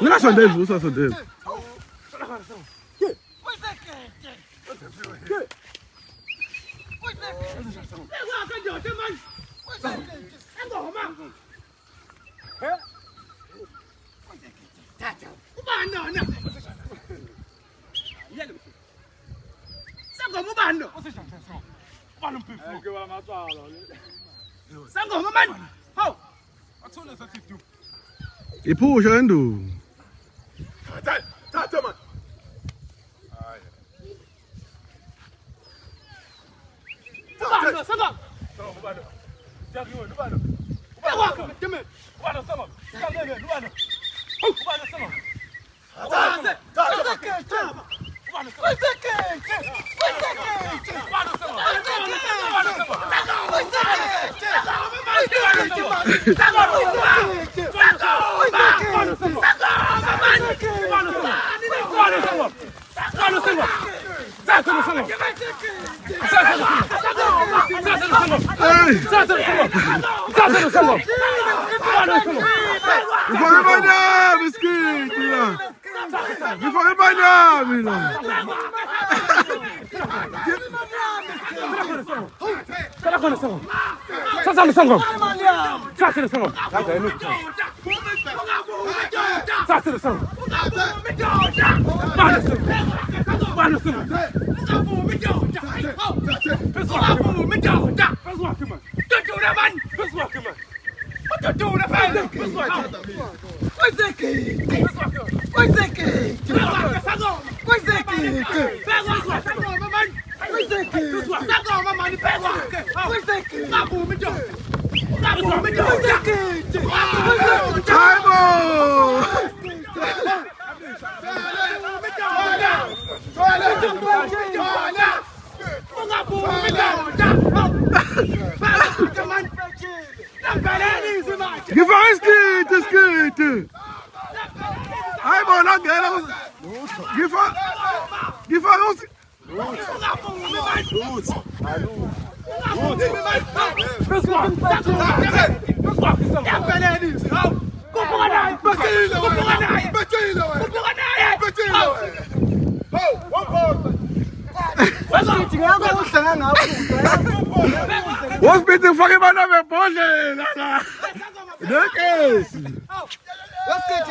Ningasondeli usasondeli. Iphusha endulo. Thatha man. Hayi. Sanga. Ubani. Yakiwe ubani. Ubani. Deme. Ubani sanga. Sanga ubani. Ubani sanga. Thatha. What's been fucking man of a bullshit? Look at this. What's good,